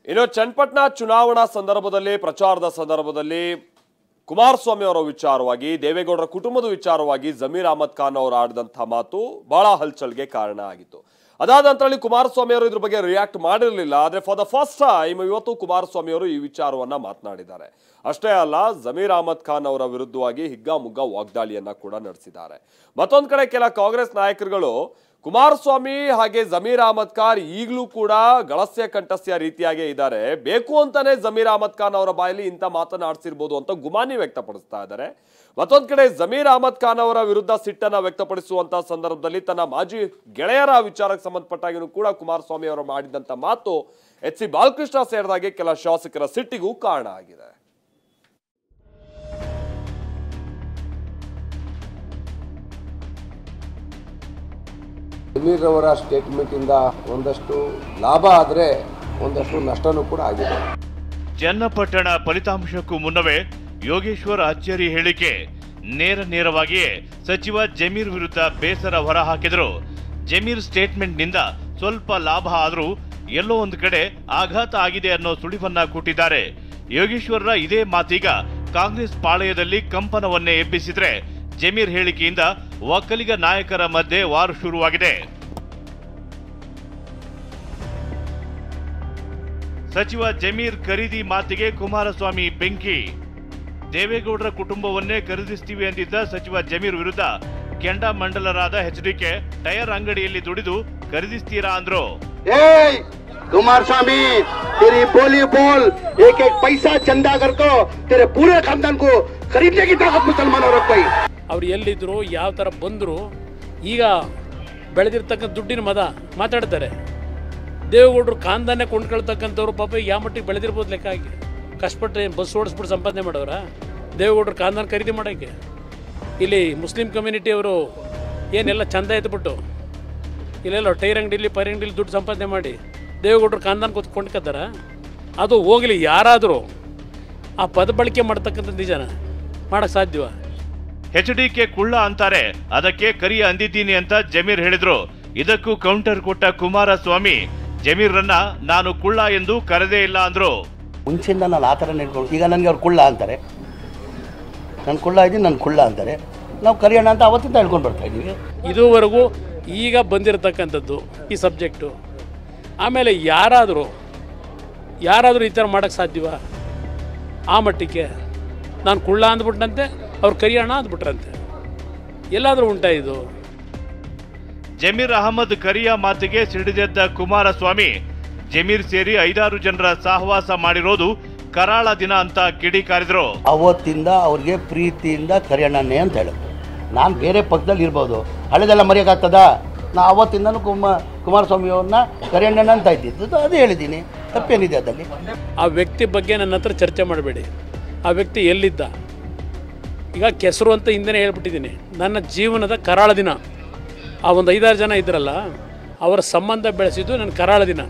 ಇನ್ನು ಚನ್ನಪಟ್ಟಣ ಚುನಾವಣಾ ಸಂದರ್ಭದಲ್ಲಿ ಪ್ರಚಾರದ ಸಂದರ್ಭದಲ್ಲಿ ಕುಮಾರಸ್ವಾಮಿ ಅವರ ವಿಚಾರವಾಗಿ ದೇವೇಗೌಡರ ಕುಟುಂಬದ ವಿಚಾರವಾಗಿ ಜಮೀರ್ ಅಹಮದ್ ಖಾನ್ ಅವರು ಆಡಿದಂತಹ ಮಾತು ಬಹಳ ಹಲ್ಚಲ್ಗೆ ಕಾರಣ ಆಗಿತ್ತು. ಅದಾದ ನಂತರ ಕುಮಾರಸ್ವಾಮಿ ಅವರು ಇದ್ರ ಬಗ್ಗೆ ರಿಯಾಕ್ಟ್ ಮಾಡಿರಲಿಲ್ಲ. ಆದ್ರೆ ಫಾರ್ ದ ಫಸ್ಟ್ ಟೈಮ್ ಇವತ್ತು ಕುಮಾರಸ್ವಾಮಿ ಅವರು ಈ ವಿಚಾರವನ್ನ ಮಾತನಾಡಿದ್ದಾರೆ. ಅಷ್ಟೇ ಅಲ್ಲ, ಜಮೀರ್ ಅಹಮದ್ ಖಾನ್ ಅವರ ವಿರುದ್ಧವಾಗಿ ಹಿಗ್ಗಾಮುಗ್ಗ ವಾಗ್ದಾಳಿಯನ್ನ ಕೂಡ ನಡೆಸಿದ್ದಾರೆ. ಮತ್ತೊಂದು ಕಡೆ ಕೆಲ ಕಾಂಗ್ರೆಸ್ ನಾಯಕರುಗಳು ಕುಮಾರಸ್ವಾಮಿ ಹಾಗೆ ಜಮೀರ್ ಅಹಮದ್ ಖಾನ್ ಈಗಲೂ ಕೂಡ ಗಳಸ್ಯ ಕಂಠಸ್ಯ ರೀತಿಯಾಗೇ ಇದ್ದಾರೆ, ಬೇಕು ಅಂತಾನೆ ಜಮೀರ್ ಅಹಮದ್ ಖಾನ್ ಅವರ ಬಾಯಲ್ಲಿ ಇಂಥ ಮಾತನಾಡಿಸಿರ್ಬೋದು ಅಂತ ಗುಮಾನಿ ವ್ಯಕ್ತಪಡಿಸ್ತಾ ಇದ್ದಾರೆ. ಮತ್ತೊಂದು ಕಡೆ ಜಮೀರ್ ಅಹಮದ್ ಖಾನ್ ಅವರ ವಿರುದ್ಧ ಸಿಟ್ಟನ್ನ ವ್ಯಕ್ತಪಡಿಸುವಂತಹ ಸಂದರ್ಭದಲ್ಲಿ ತನ್ನ ಮಾಜಿ ಗೆಳೆಯರ ವಿಚಾರಕ್ಕೆ ಸಂಬಂಧಪಟ್ಟಾಗಿನೂ ಕೂಡ ಕುಮಾರಸ್ವಾಮಿ ಅವರು ಮಾಡಿದಂತ ಮಾತು ಎಚ್.ಸಿ. ಬಾಲಕೃಷ್ಣ ಸೇರಿದಾಗೆ ಕೆಲ ಶಾಸಕರ ಸಿಟ್ಟಿಗೂ ಕಾರಣ ಆಗಿದೆ. ಜಮೀರ್ ಅವರ ಸ್ಟೇಟ್ಮೆಂಟ್ ಇಂದ ಒಂದಷ್ಟು ಲಾಭ ಆದ್ರೆ ಒಂದಷ್ಟು ನಷ್ಟನೂ ಕೂಡ ಆಗಿದೆ. ಚನ್ನಪಟ್ಟಣ ಫಲಿತಾಂಶಕ್ಕೂ ಮುನ್ನವೇ ಯೋಗೇಶ್ವರ್ ಅಚ್ಚರಿ ಹೇಳಿಕೆ ನೇರವಾಗಿಯೇ ಸಚಿವ ಜಮೀರ್ ವಿರುದ್ಧ ಬೇಸರ ಹೊರಹಾಕಿದರು. ಜಮೀರ್ ಸ್ಟೇಟ್ಮೆಂಟ್ ನಿಂದ ಸ್ವಲ್ಪ ಲಾಭ ಆದರೂ ಎಲ್ಲೋ ಒಂದು ಕಡೆ ಆಘಾತ ಆಗಿದೆ ಅನ್ನೋ ಸುಳಿವನ್ನ ಕೊಟ್ಟಿದ್ದಾರೆ. ಯೋಗೇಶ್ವರರ ಇದೇ ಮಾತೀಗ ಕಾಂಗ್ರೆಸ್ ಪಾಳೆಯದಲ್ಲಿ ಕಂಪನವನ್ನೇ ಎಬ್ಬಿಸಿದ್ರೆ ಜಮೀರ್ ಹೇಳಿಕೆಯಿಂದ ಒಕ್ಕಲಿಗ ನಾಯಕರ ಮಧ್ಯೆ ವಾರ್ ಶುರುವಾಗಿದೆ. ಸಚಿವ ಜಮೀರ್ ಖರೀದಿ ಮಾತಿಗೆ ಕುಮಾರಸ್ವಾಮಿ ಬೆಂಕಿ. ದೇವೇಗೌಡರ ಕುಟುಂಬವನ್ನೇ ಖರೀದಿಸ್ತೀವಿ ಅಂದಿದ್ದ ಸಚಿವ ಜಮೀರ್ ವಿರುದ್ಧ ಕೆಂಡಾಮಂಡಲರಾದ ಎಚ್ಡಿಕೆ ಟೈರ್ ಅಂಗಡಿಯಲ್ಲಿ ದುಡಿದು ಖರೀದಿಸ್ತೀರಾ ಅಂದ್ರು. कुमारस्वामी तेरी बोली बोल, एक एक पैसा चंदा करको तेरे पूरे खानदान को खरीदने की ताकत मुसलमानों रखो. ಅವ್ರು ಎಲ್ಲಿದ್ರು, ಯಾವ ಥರ ಬಂದರು, ಈಗ ಬೆಳೆದಿರ್ತಕ್ಕಂಥ ದುಡ್ಡಿನ ಮದ ಮಾತಾಡ್ತಾರೆ. ದೇವೇಗೌಡರು ಖಾನ್ದಾನೆ ಕೊಂಡ್ಕೊಳ್ತಕ್ಕಂಥವ್ರು ಪಾಪ ಯಾವ ಮಟ್ಟಿಗೆ ಬೆಳೆದಿರ್ಬೋದು ಲೆಕ್ಕ ಆಗಿ ಕಷ್ಟಪಟ್ಟು ಬಸ್ ಓಡಿಸ್ಬಿಟ್ಟು ಸಂಪಾದನೆ ಮಾಡೋರ ದೇವೇಗೌಡರು ಖಾನ್ದಾನ ಖರೀದಿ ಮಾಡೋಕ್ಕೆ. ಇಲ್ಲಿ ಮುಸ್ಲಿಂ ಕಮ್ಯುನಿಟಿಯವರು ಏನೆಲ್ಲ ಚಂದ ಎತ್ಬಿಟ್ಟು ಇಲ್ಲೆಲ್ಲ ಟೈರ್ ಅಂಗಡಿಲಿ ಅಂಗಡಿಲಿ ದುಡ್ಡು ಸಂಪಾದನೆ ಮಾಡಿ ದೇವೇಗೌಡರು ಖಾನ್ದಾನ ಕೊಂಡ್ಕೊತಾರ. ಅದು ಹೋಗಲಿ, ಯಾರಾದರೂ ಆ ಪದ ಬಳಕೆ ಮಾಡ್ತಕ್ಕಂಥ ನಿಜನ ಮಾಡೋಕ್ಕೆ ಸಾಧ್ಯವ? ಎಚ್ಡಿಕೆ ಕುಳ್ಳ ಅಂತಾರೆ, ಅದಕ್ಕೆ ಕರಿಯ ಅಂದಿದ್ದೀನಿ ಅಂತ ಜಮೀರ್ ಹೇಳಿದ್ರು. ಇದಕ್ಕೂ ಕೌಂಟರ್ ಕೊಟ್ಟ ಕುಮಾರಸ್ವಾಮಿ ಜಮೀರ್ರನ್ನ ನಾನು ಕುಳ್ಳ ಎಂದು ಕರೆದೇ ಇಲ್ಲ ಅಂದ್ರು. ಮುಂಚೆಯಿಂದ ನಾನು ಆ ಥರ ನಿಡ್ಕೊಂಡು ಈಗ ನನಗೆ ಅವ್ರು ಕುಳ್ಳ ಅಂತಾರೆ, ನಾನು ಕುಳ್ಳ ಇದ್ದೀನಿ, ನಾನು ಕುಳ್ಳ ಅಂತಾರೆ, ನಾವು ಕರಿಯೋಣ ಅಂತ ಅವತ್ತಿಂದ ಹೇಳ್ಕೊಂಡು ಬರ್ತಾ ಇದ್ದೀವಿ. ಇದುವರೆಗೂ ಈಗ ಬಂದಿರತಕ್ಕಂಥದ್ದು ಈ ಸಬ್ಜೆಕ್ಟು. ಆಮೇಲೆ ಯಾರಾದರೂ ಈ ಥರ ಮಾಡೋಕ್ಕೆ ಸಾಧ್ಯವ? ಆ ಮಟ್ಟಿಗೆ ನಾನು ಕುಳ್ಳ ಅಂದ್ಬಿಟ್ಟಂತೆ, ಅವ್ರು ಕರಿಯೋಣ ಅಂದ್ಬಿಟ್ರಂತೆ. ಎಲ್ಲಾದರೂ ಉಂಟಾ ಇದು? ಜಮೀರ್ ಅಹಮದ್ ಕರಿಯ ಮಾತಿಗೆ ಸಿಡಿದೆದ್ದ ಕುಮಾರಸ್ವಾಮಿ ಜಮೀರ್ ಸೇರಿ 5-6 ಜನರ ಸಹವಾಸ ಮಾಡಿರೋದು ಕರಾಳ ದಿನ ಅಂತ ಕಿಡಿಕಾರಿದ್ರು. ಅವತ್ತಿಂದ ಅವ್ರಿಗೆ ಪ್ರೀತಿಯಿಂದ ಕರಿಯೋಣನೇ ಅಂತ ಹೇಳೋದು. ನಾನು ಬೇರೆ ಪಕ್ಕದಲ್ಲಿ ಇರ್ಬೋದು, ಹಳೆದೆಲ್ಲ ಮರೆಯೋಕ್ಕಾಗ್ತದ? ನಾ ಅವತ್ತಿಂದನೂ ಕುಮಾರಸ್ವಾಮಿ ಅವ್ರನ್ನ ಕರಿಯೋಣ ಅಂತ ಇದ್ದಿದ್ದು, ಅದೇ ಹೇಳಿದ್ದೀನಿ. ತಪ್ಪೇನಿದೆ ಅದರಲ್ಲಿ? ಆ ವ್ಯಕ್ತಿ ಬಗ್ಗೆ ನನ್ನ ಹತ್ರ ಚರ್ಚೆ ಮಾಡಬೇಡಿ. ಆ ವ್ಯಕ್ತಿ ಎಲ್ಲಿದ್ದ, ಈಗ ಕೆಸರು ಅಂತ ಹಿಂದೆನೇ ಹೇಳ್ಬಿಟ್ಟಿದ್ದೀನಿ. ನನ್ನ ಜೀವನದ ಕರಾಳ ದಿನ. ಆ ಒಂದು 5-6 ಜನ ಇದ್ರಲ್ಲ, ಅವರ ಸಂಬಂಧ ಬೆಳೆಸಿದ್ದು ನನ್ನ ಕರಾಳ ದಿನ.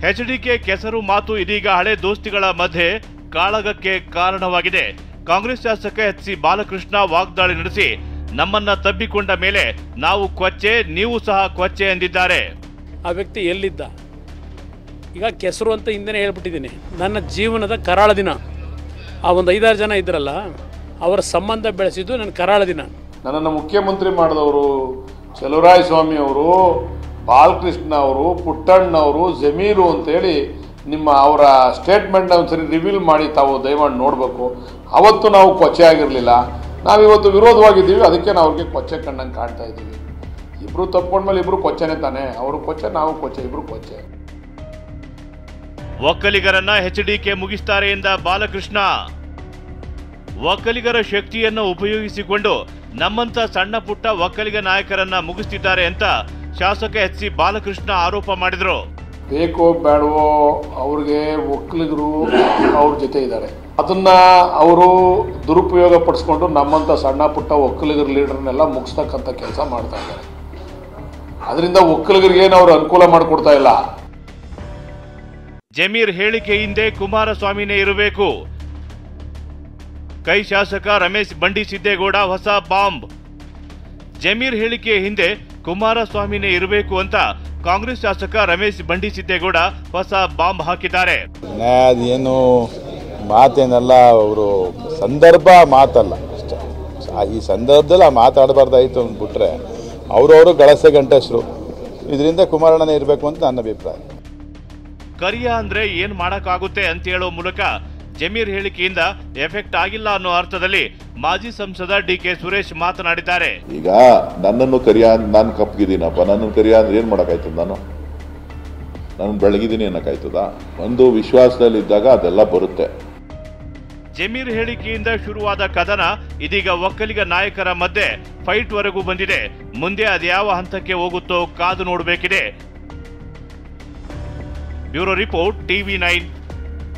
ಎಚ್ಡಿಕೆ ಕೆಸರು ಮಾತು ಇದೀಗ ಹಳೆ ದೋಸ್ತಿಗಳ ಮಧ್ಯೆ ಕಾಳಗಕ್ಕೆ ಕಾರಣವಾಗಿದೆ. ಕಾಂಗ್ರೆಸ್ ಶಾಸಕ ಎಚ್.ಸಿ. ಬಾಲಕೃಷ್ಣ ವಾಗ್ದಾಳಿ ನಡೆಸಿ ನಮ್ಮನ್ನ ತಬ್ಬಿಕೊಂಡ ಮೇಲೆ ನಾವು ಕೊಚ್ಚೆ, ನೀವು ಸಹ ಕೊಚ್ಚೆ ಎಂದಿದ್ದಾರೆ. ಆ ವ್ಯಕ್ತಿ ಎಲ್ಲಿದ್ದ, ಈಗ ಕೆಸರು ಅಂತ ಹಿಂದೆನೇ ಹೇಳ್ಬಿಟ್ಟಿದ್ದೀನಿ. ನನ್ನ ಜೀವನದ ಕರಾಳ ದಿನ. ಆ ಒಂದು 5-6 ಜನ ಇದ್ರಲ್ಲ, ಅವರ ಸಂಬಂಧ ಬೆಳೆಸಿದ್ದು ನನ್ನ ಕರಾಳ ದಿನ. ನನ್ನನ್ನು ಮುಖ್ಯಮಂತ್ರಿ ಮಾಡಿದವರು ಚಲುವರಾಯ ಸ್ವಾಮಿ ಅವರು, ಬಾಲಕೃಷ್ಣ ಅವರು, ಪುಟ್ಟಣ್ಣವರು, ಜಮೀರು ಅಂತೇಳಿ ನಿಮ್ಮ ಅವರ ಸ್ಟೇಟ್ಮೆಂಟ್ ಒಂದ್ಸರಿ ರಿವೀಲ್ ಮಾಡಿ ತಾವು ದಯಮಾಡಿ ನೋಡಬೇಕು. ಅವತ್ತು ನಾವು ಕೊಚ್ಚೆ ಆಗಿರಲಿಲ್ಲ, ನಾವಿವತ್ತು ವಿರೋಧವಾಗಿದ್ದೀವಿ, ಅದಕ್ಕೆ ನಾವು ಅವ್ರಿಗೆ ಕೊಚ್ಚೆ ಕಣ್ಣಂಗೆ ಕಾಣ್ತಾ ಇದ್ದೀವಿ. ಇಬ್ಬರು ತಪ್ಕೊಂಡ್ಮೇಲೆ ಇಬ್ಬರು ಕೊಚ್ಚೆನೇ ತಾನೆ, ಅವರು ಕೊಚ್ಚೆ ನಾವು ಕೊಚ್ಚೆ, ಇಬ್ಬರು ಕೊಚ್ಚೆ. ಒಕ್ಕಲಿಗರನ್ನ ಎಚ್ಡಿಕೆ ಮುಗಿಸ್ತಾರೆ ಎಂದ ಬಾಲಕೃಷ್ಣ, ಒಕ್ಕಲಿಗರ ಶಕ್ತಿಯನ್ನು ಉಪಯೋಗಿಸಿಕೊಂಡು ನಮ್ಮಂತ ಸಣ್ಣ ಪುಟ್ಟ ಒಕ್ಕಲಿಗ ನಾಯಕರನ್ನ ಮುಗಿಸ್ತಿದ್ದಾರೆ ಅಂತ ಶಾಸಕ ಎಚ್.ಸಿ. ಬಾಲಕೃಷ್ಣ ಆರೋಪ ಮಾಡಿದ್ರು. ಬೇಕೋ ಬೇಡವೋ ಅವ್ರಿಗೆ ಒಕ್ಕಲಿಗರು ಅವ್ರ ಜೊತೆ ಇದ್ದಾರೆ, ಅದನ್ನ ಅವರು ದುರುಪಯೋಗ ಪಡಿಸ್ಕೊಂಡು ನಮ್ಮಂತ ಸಣ್ಣ ಪುಟ್ಟ ಒಕ್ಕಲಿಗರ ಲೀಡರ್ನೆಲ್ಲ ಮುಗಿಸ್ತಕ್ಕಂಥ ಕೆಲಸ ಮಾಡ್ತಾ ಇದ್ದಾರೆ. ಅದರಿಂದ ಒಕ್ಕಲಿಗರಿಗೆ ಏನು ಅವರು ಅನುಕೂಲ ಮಾಡಿಕೊಡ್ತಾ ಇಲ್ಲ. ಜಮೀರ್ ಹೇಳಿಕೆ ಹಿಂದೆ ಕುಮಾರಸ್ವಾಮಿನೇ ಇರಬೇಕು. ಕೈ ಶಾಸಕ ರಮೇಶ್ ಬಂಡಿ ಸಿದ್ದೇಗೌಡ ಹೊಸ ಬಾಂಬ್. ಜಮೀರ್ ಹೇಳಿಕೆ ಹಿಂದೆ ಕುಮಾರಸ್ವಾಮಿನೇ ಇರಬೇಕು ಅಂತ ಕಾಂಗ್ರೆಸ್ ಶಾಸಕ ರಮೇಶ್ ಬಂಡಿಸಿದ್ದೇಗೌಡ ಹೊಸ ಬಾಂಬ್ ಹಾಕಿದ್ದಾರೆ. ಅದೇನು ಮಾತೇನಲ್ಲ, ಅವರು ಸಂದರ್ಭ ಮಾತಲ್ಲ ಅಷ್ಟೇ. ಈ ಸಂದರ್ಭದಲ್ಲಿ ಮಾತಾಡಬಾರ್ದಾಯಿತು ಅಂದ್ಬಿಟ್ರೆ ಅವರವರು ಗಳಸೆ ಗಂಟೆಸರು. ಇದರಿಂದ ಕುಮಾರಣ್ಣನೇ ಇರಬೇಕು ಅಂತ ನನ್ನ ಅಭಿಪ್ರಾಯ. ಕರಿಯ ಅಂದ್ರೆ ಏನ್ ಮಾಡಕ್ಕಾಗುತ್ತೆ ಅಂತ ಹೇಳೋ ಮೂಲಕ ಜಮೀರ್ ಹೇಳಿಕೆಯಿಂದ ಎಫೆಕ್ಟ್ ಆಗಿಲ್ಲ ಅನ್ನೋ ಅರ್ಥದಲ್ಲಿ ಮಾಜಿ ಸಂಸದ ಡಿ.ಕೆ. ಸುರೇಶ್ ಮಾತನಾಡಿದ್ದಾರೆ. ಈಗ ನನ್ನನ್ನು ಕರಿಯ, ನಾನು ಕಪ್ಪಗಿದ್ದೀನಪ್ಪ, ನನ್ನನ್ನು ಕರಿಯ ಅಂದ್ರೆ ಏನ್ ಮಾಡಕ್ಕಾಯ್ತದ? ನಾನು ಬೆಳಗಿದ್ದೀನಿ ಅನ್ನಕ್ಕಾಯ್ತದ? ಒಂದು ವಿಶ್ವಾಸದಲ್ಲಿದ್ದಾಗ ಅದೆಲ್ಲ ಬರುತ್ತೆ. ಜಮೀರ್ ಹೇಳಿಕೆಯಿಂದ ಶುರುವಾದ ಕದನ ಇದೀಗ ಒಕ್ಕಲಿಗ ನಾಯಕರ ಮಧ್ಯೆ ಫೈಟ್ ವರೆಗೂ ಬಂದಿದೆ. ಮುಂದೆ ಅದ್ಯಾವ ಹಂತಕ್ಕೆ ಹೋಗುತ್ತೋ ಕಾದು ನೋಡಬೇಕಿದೆ. Bureau report, TV9.